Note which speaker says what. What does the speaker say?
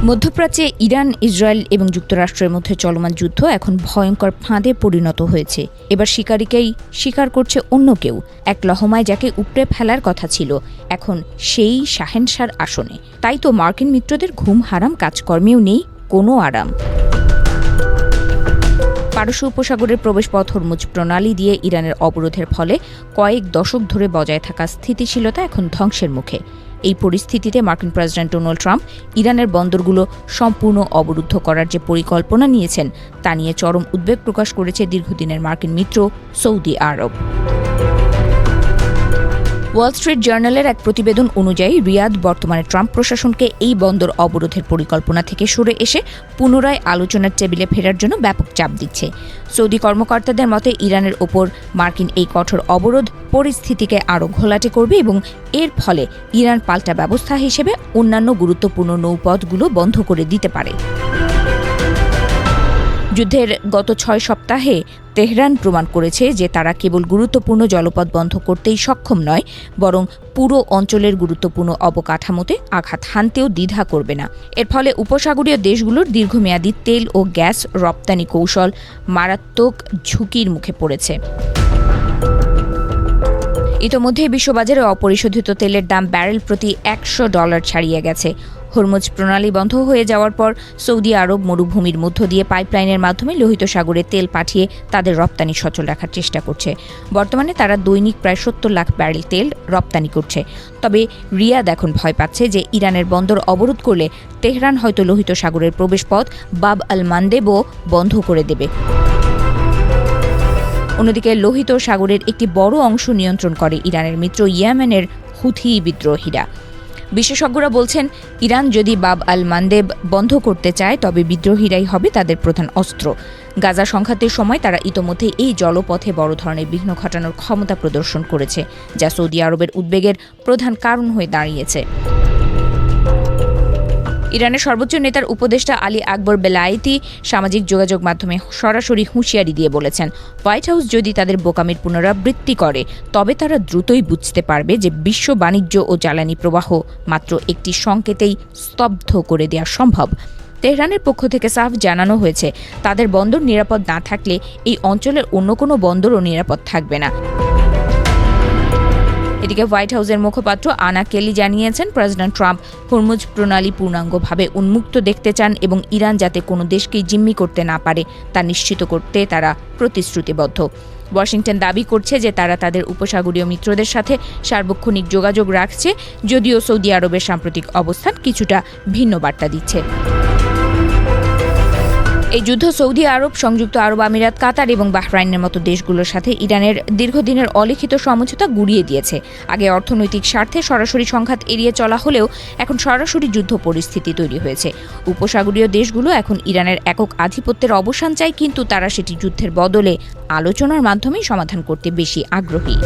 Speaker 1: মধ্যপ্রাচ্যে Iran, Israel এবং যুক্তরাষ্ট্রের মধ্যে চলমান যুদ্ধ এখন ভয়ঙ্কর ফাঁদে পরিণত হয়েছে। এবার শিকারীকেই শিকার করছে অন্য কেউ। এক লহমায় যাকে উপড়ে ফেলার কথা ছিল, এখন সেই শাহেনশার আসনে। তাই তো মার্কিন মিত্রদের ঘুম হারাম, কাজকর্মেও নেই কোনো আরাম। পারস্য উপসাগরের প্রবেশপথ হরমুজ প্রণালী দিয়ে ইরানের অবরোধের ফলে কয়েক দশক ধরে বজায় থাকা স্থিতিশীলতা এখন ধ্বংসের মুখে। এই পরিস্থিতিতে মার্কিন প্রেসিডেন্ট ডোনাল্ড ট্রাম্প ইরানের বন্দরগুলো সম্পূর্ণ অবরুদ্ধ করার যে পরিকল্পনা নিয়েছেন তা নিয়ে চরম উদ্বেগ প্রকাশ করেছে দীর্ঘদিনের মার্কিন মিত্র সৌদি আরব। ওয়াল স্ট্রিট জার্নালের এক প্রতিবেদন অনুযায়ী রিয়াদ বর্তমানে ট্রাম্প প্রশাসনকে এই বন্দর অবরোধের পরিকল্পনা থেকে সরে এসে পুনরায় আলোচনার টেবিলে ফেরার জন্য ব্যাপক চাপ দিচ্ছে। সৌদি কর্মকর্তাদের মতে ইরানের ওপর মার্কিন এই কঠোর অবরোধ পরিস্থিতিকে আরও ঘোলাটে করবে এবং এর ফলে ইরান পাল্টা ব্যবস্থা হিসেবে অন্যান্য গুরুত্বপূর্ণ নৌপথগুলো বন্ধ করে দিতে পারে। যুদ্ধের গত 6 সপ্তাহে তেহরান প্রমাণ করেছে যে তারা কেবল গুরুত্বপূর্ণ জলপথ বন্ধ করতেই সক্ষম নয়, বরং পুরো অঞ্চলের গুরুত্বপূর্ণ অবকাঠামোতে আঘাত হানতেও দ্বিধা করবে না। এর ফলে উপসাগরীয় দেশগুলোর দীর্ঘমেয়াদী তেল ও গ্যাস রপ্তানি কৌশল মারাত্মক ঝুঁকির মুখে পড়েছে। ইতোমধ্যে বিশ্ববাজারে অপরিশোধিত তেলের দাম ব্যারেল প্রতি $100 ছাড়িয়ে গেছে। হরমুজ প্রণালী বন্ধ হয়ে যাওয়ার পর সৌদি আরব মরুভূমির মধ্য দিয়ে পাইপলাইনের মাধ্যমে লোহিত সাগরে তেল পাঠিয়ে তাদের রপ্তানি সচল রাখার চেষ্টা করছে। বর্তমানে তারা দৈনিক প্রায় 70 লাখ ব্যারেল তেল রপ্তানি করছে। তবে রিয়াদ এখন ভয় পাচ্ছে যে ইরানের বন্দর অবরোধ করলে তেহরান হয়তো লোহিত সাগরের প্রবেশপথ বাব আল মান্দেবও বন্ধ করে দেবে। অন্যদিকে লোহিত সাগরের একটি বড় অংশ নিয়ন্ত্রণ করে ইরানের মিত্র ইয়েমেনের হুথি বিদ্রোহীরা। বিশেষজ্ঞরা বলছেন, ইরান যদি বাব আল মান্দেব বন্ধ করতে চায় তবে বিদ্রোহীরাই হবে তাদের প্রধান অস্ত্র। গাজা সংঘাতের সময় তারা ইতোমধ্যে এই জলপথে বড় ধরনের বিঘ্ন ঘটানোর ক্ষমতা প্রদর্শন করেছে, যা সৌদি আরবের উদ্বেগের প্রধান কারণ হয়ে দাঁড়িয়েছে। ইরানের সর্বোচ্চ নেতার উপদেষ্টা আলী আকবর বেলায়েতি সামাজিক যোগাযোগ মাধ্যমে সরাসরি হুঁশিয়ারি দিয়ে বলেছেন, হোয়াইট হাউস যদি তাদের বোকামির পুনরাবৃত্তি করে তবে তারা দ্রুতই বুঝতে পারবে যে বিশ্ব বাণিজ্য ও জ্বালানি প্রবাহ মাত্র একটি সংকেতেই স্তব্ধ করে দেওয়া সম্ভব। তেহরানের পক্ষ থেকে সাফ জানানো হয়েছে, তাদের বন্দর নিরাপদ না থাকলে এই অঞ্চলের অন্য কোনো বন্দরও নিরাপদ থাকবে না। এদিকে হোয়াইট হাউসের মুখপাত্র আনা কেলি জানিয়েছেন, প্রেসিডেন্ট ট্রাম্প হরমুজ প্রণালী পূর্ণাঙ্গভাবে উন্মুক্ত দেখতে চান এবং ইরান যাতে কোনো দেশকেই জিম্মি করতে না পারে তা নিশ্চিত করতে তারা প্রতিশ্রুতিবদ্ধ। ওয়াশিংটন দাবি করছে যে তারা তাদের উপসাগরীয় মিত্রদের সাথে সার্বক্ষণিক যোগাযোগ রাখছে, যদিও সৌদি আরবের সাম্প্রতিক অবস্থান কিছুটা ভিন্ন বার্তা দিচ্ছে। এই যুদ্ধ সৌদি আরব, সংযুক্ত আরব আমিরাত, কাতার এবং বাহরাইনের মতো দেশগুলোর সাথে ইরানের দীর্ঘদিনের অলিখিত সমঝোতা গুড়িয়ে দিয়েছে। আগে অর্থনৈতিক স্বার্থে সরাসরি সংঘাত এড়িয়ে চলা হলেও এখন সরাসরি যুদ্ধ পরিস্থিতি তৈরি হয়েছে। উপসাগরীয় দেশগুলো এখন ইরানের একক আধিপত্যের অবসান চায়, কিন্তু তারা সেটি যুদ্ধের বদলে আলোচনার মাধ্যমেই সমাধান করতে বেশি আগ্রহী।